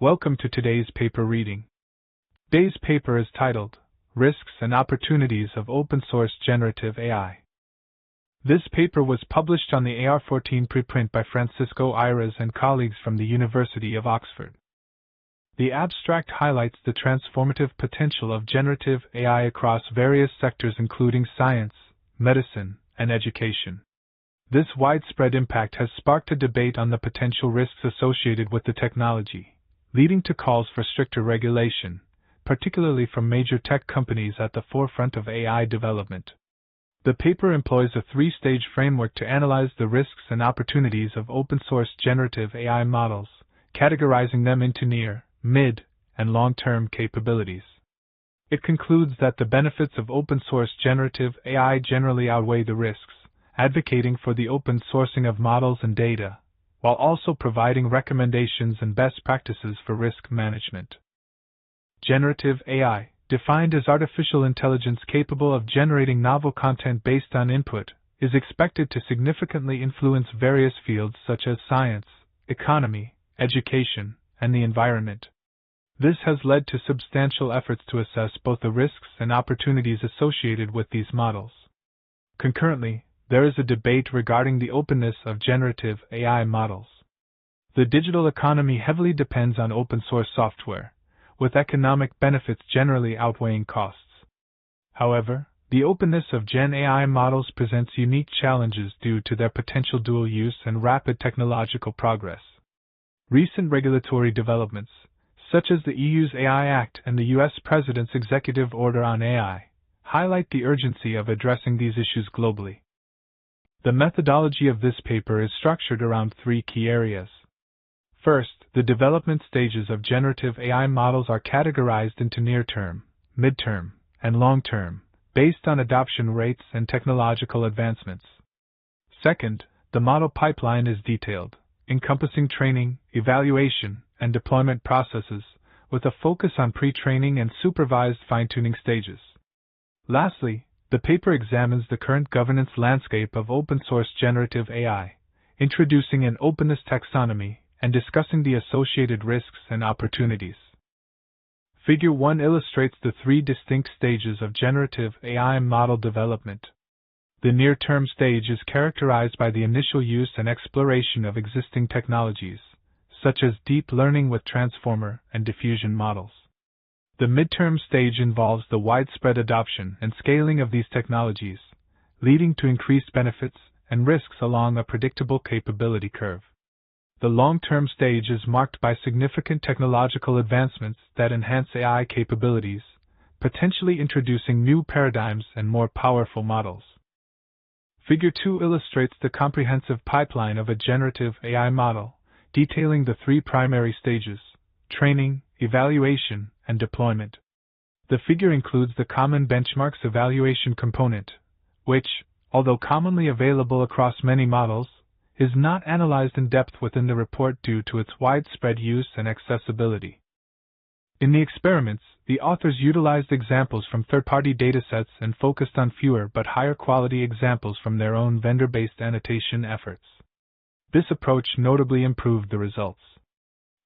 Welcome to today's paper reading. Today's paper is titled, Risks and Opportunities of Open Source Generative AI. This paper was published on the AR14 preprint by Francisco Eiras and colleagues from the University of Oxford. The abstract highlights the transformative potential of generative AI across various sectors including science, medicine, and education. This widespread impact has sparked a debate on the potential risks associated with the technology, leading to calls for stricter regulation, particularly from major tech companies at the forefront of AI development. The paper employs a three-stage framework to analyze the risks and opportunities of open-source generative AI models, categorizing them into near, mid, and long-term capabilities. It concludes that the benefits of open-source generative AI generally outweigh the risks, advocating for the open sourcing of models and data, while also providing recommendations and best practices for risk management. Generative AI, defined as artificial intelligence capable of generating novel content based on input, is expected to significantly influence various fields such as science, economy, education, and the environment. This has led to substantial efforts to assess both the risks and opportunities associated with these models. Concurrently, there is a debate regarding the openness of generative AI models. The digital economy heavily depends on open-source software, with economic benefits generally outweighing costs. However, the openness of Gen AI models presents unique challenges due to their potential dual use and rapid technological progress. Recent regulatory developments, such as the EU's AI Act and the US President's Executive Order on AI, highlight the urgency of addressing these issues globally. The methodology of this paper is structured around three key areas. First, the development stages of generative AI models are categorized into near-term, mid-term, and long-term, based on adoption rates and technological advancements. Second, the model pipeline is detailed, encompassing training, evaluation, and deployment processes, with a focus on pre-training and supervised fine-tuning stages. Lastly, the paper examines the current governance landscape of open-source generative AI, introducing an openness taxonomy and discussing the associated risks and opportunities. Figure 1 illustrates the three distinct stages of generative AI model development. The near-term stage is characterized by the initial use and exploration of existing technologies, such as deep learning with transformer and diffusion models. The midterm stage involves the widespread adoption and scaling of these technologies, leading to increased benefits and risks along a predictable capability curve. The long-term stage is marked by significant technological advancements that enhance AI capabilities, potentially introducing new paradigms and more powerful models. Figure 2 illustrates the comprehensive pipeline of a generative AI model, detailing the three primary stages: training, evaluation, and deployment. The figure includes the Common Benchmarks Evaluation component, which, although commonly available across many models, is not analyzed in depth within the report due to its widespread use and accessibility. In the experiments, the authors utilized examples from third-party datasets and focused on fewer but higher-quality examples from their own vendor-based annotation efforts. This approach notably improved the results.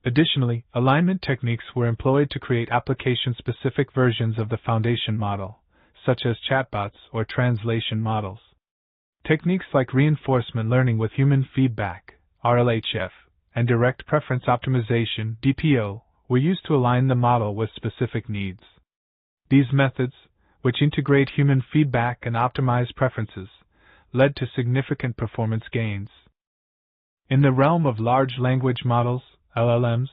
Additionally, alignment techniques were employed to create application-specific versions of the foundation model, such as chatbots or translation models. Techniques like reinforcement learning with human feedback, RLHF, and direct preference optimization, DPO, were used to align the model with specific needs. These methods, which integrate human feedback and optimize preferences, led to significant performance gains. In the realm of large language models, LLMs,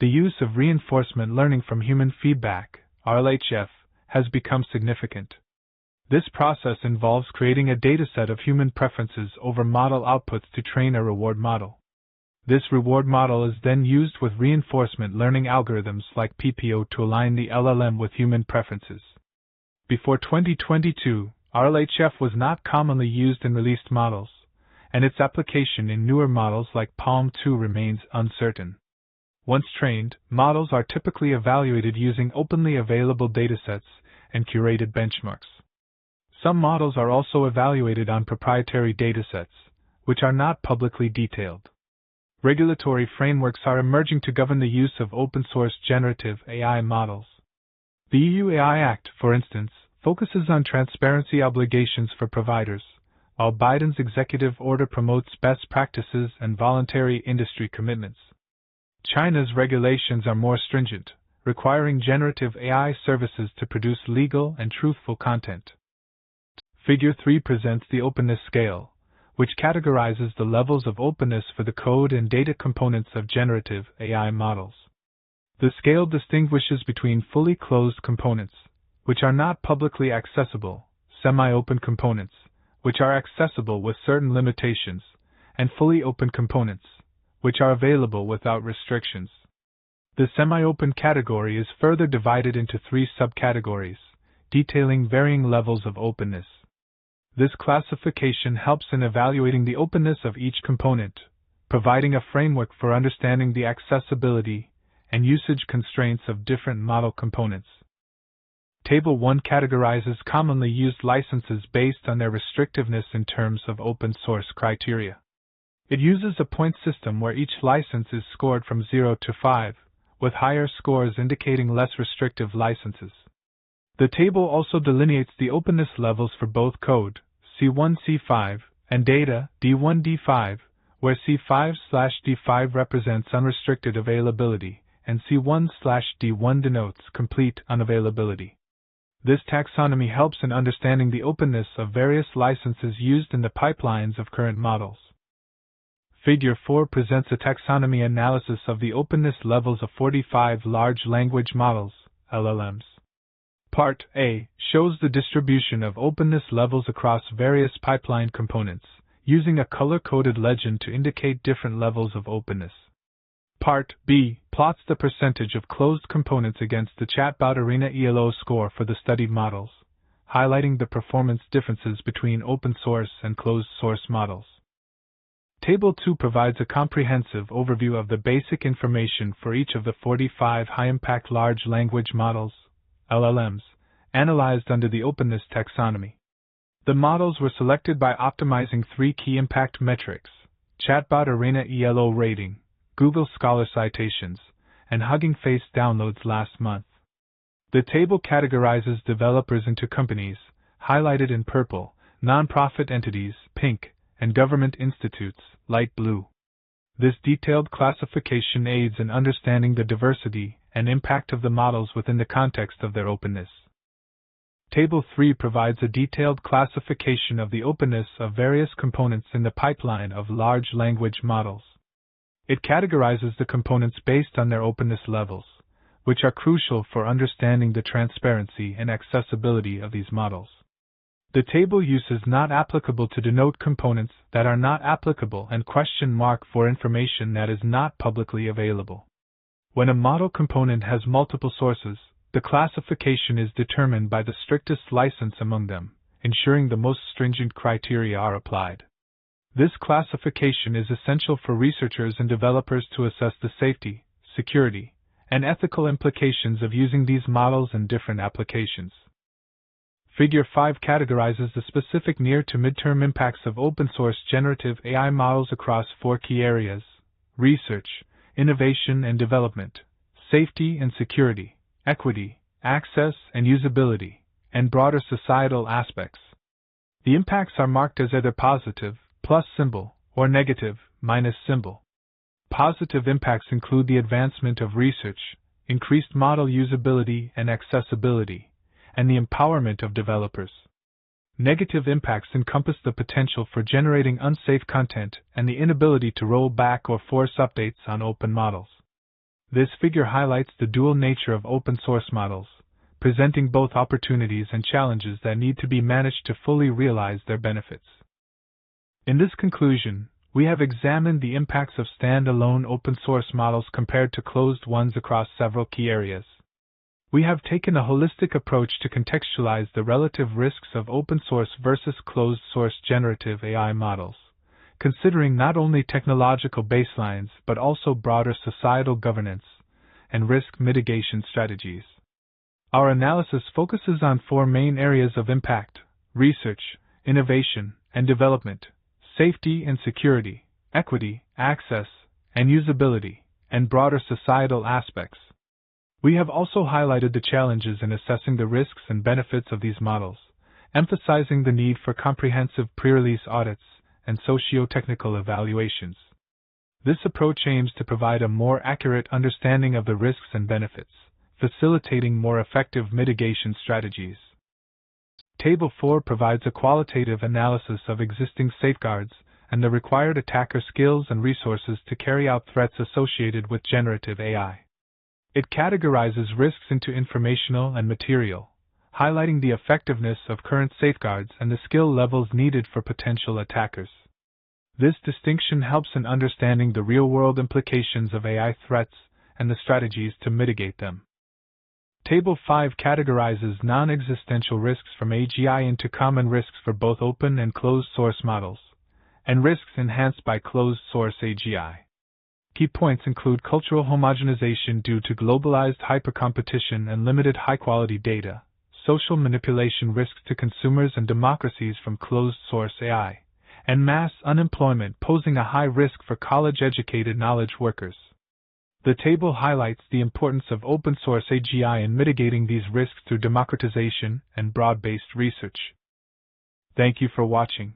the use of reinforcement learning from human feedback, RLHF, has become significant. This process involves creating a dataset of human preferences over model outputs to train a reward model. This reward model is then used with reinforcement learning algorithms like PPO to align the LLM with human preferences. Before 2022, RLHF was not commonly used in released models, and its application in newer models like Palm 2 remains uncertain. Once trained, models are typically evaluated using openly available datasets and curated benchmarks. Some models are also evaluated on proprietary datasets, which are not publicly detailed. Regulatory frameworks are emerging to govern the use of open-source generative AI models. The EU AI Act, for instance, focuses on transparency obligations for providers, while Biden's executive order promotes best practices and voluntary industry commitments. China's regulations are more stringent, requiring generative AI services to produce legal and truthful content. Figure 3 presents the openness scale, which categorizes the levels of openness for the code and data components of generative AI models. The scale distinguishes between fully closed components, which are not publicly accessible, semi-open components, which are accessible with certain limitations, and fully open components, which are available without restrictions. The semi-open category is further divided into 3 subcategories, detailing varying levels of openness. This classification helps in evaluating the openness of each component, providing a framework for understanding the accessibility and usage constraints of different model components. Table 1 categorizes commonly used licenses based on their restrictiveness in terms of open-source criteria. It uses a point system where each license is scored from 0 to 5, with higher scores indicating less restrictive licenses. The table also delineates the openness levels for both code, C1, C5, and data, D1, D5, where C5/D5 represents unrestricted availability, and C1/D1 denotes complete unavailability. This taxonomy helps in understanding the openness of various licenses used in the pipelines of current models. Figure 4 presents a taxonomy analysis of the openness levels of 45 large language models, LLMs. Part A shows the distribution of openness levels across various pipeline components, using a color-coded legend to indicate different levels of openness. Part B plots the percentage of closed components against the Chatbot Arena ELO score for the studied models, highlighting the performance differences between open-source and closed-source models. Table 2 provides a comprehensive overview of the basic information for each of the 45 high-impact large language models, LLMs, analyzed under the openness taxonomy. The models were selected by optimizing 3 key impact metrics: Chatbot Arena ELO rating, Google Scholar citations, and Hugging Face downloads last month. The table categorizes developers into companies, highlighted in purple, nonprofit entities, pink, and government institutes, light blue. This detailed classification aids in understanding the diversity and impact of the models within the context of their openness. Table 3 provides a detailed classification of the openness of various components in the pipeline of large language models. It categorizes the components based on their openness levels, which are crucial for understanding the transparency and accessibility of these models. The table uses not applicable to denote components that are not applicable and question mark for information that is not publicly available. When a model component has multiple sources, the classification is determined by the strictest license among them, ensuring the most stringent criteria are applied. This classification is essential for researchers and developers to assess the safety, security, and ethical implications of using these models in different applications. Figure 5 categorizes the specific near to midterm impacts of open-source generative AI models across 4 key areas: research, innovation and development, safety and security, equity, access and usability, and broader societal aspects. The impacts are marked as either positive, plus symbol, or negative, minus symbol. Positive impacts include the advancement of research, increased model usability and accessibility, and the empowerment of developers. Negative impacts encompass the potential for generating unsafe content and the inability to roll back or force updates on open models. This figure highlights the dual nature of open-source models, presenting both opportunities and challenges that need to be managed to fully realize their benefits. In this conclusion, we have examined the impacts of stand-alone open-source models compared to closed ones across several key areas. We have taken a holistic approach to contextualize the relative risks of open-source versus closed-source generative AI models, considering not only technological baselines but also broader societal governance and risk mitigation strategies. Our analysis focuses on 4 main areas of impact: research, innovation and development, safety and security, equity, access, and usability, and broader societal aspects. We have also highlighted the challenges in assessing the risks and benefits of these models, emphasizing the need for comprehensive pre-release audits and socio-technical evaluations. This approach aims to provide a more accurate understanding of the risks and benefits, facilitating more effective mitigation strategies. Table 4 provides a qualitative analysis of existing safeguards and the required attacker skills and resources to carry out threats associated with generative AI. It categorizes risks into informational and material, highlighting the effectiveness of current safeguards and the skill levels needed for potential attackers. This distinction helps in understanding the real-world implications of AI threats and the strategies to mitigate them. Table 5 categorizes non-existential risks from AGI into common risks for both open and closed-source models, and risks enhanced by closed-source AGI. Key points include cultural homogenization due to globalized hypercompetition and limited high-quality data, social manipulation risks to consumers and democracies from closed-source AI, and mass unemployment posing a high risk for college-educated knowledge workers. The table highlights the importance of open-source AGI in mitigating these risks through democratization and broad-based research. Thank you for watching.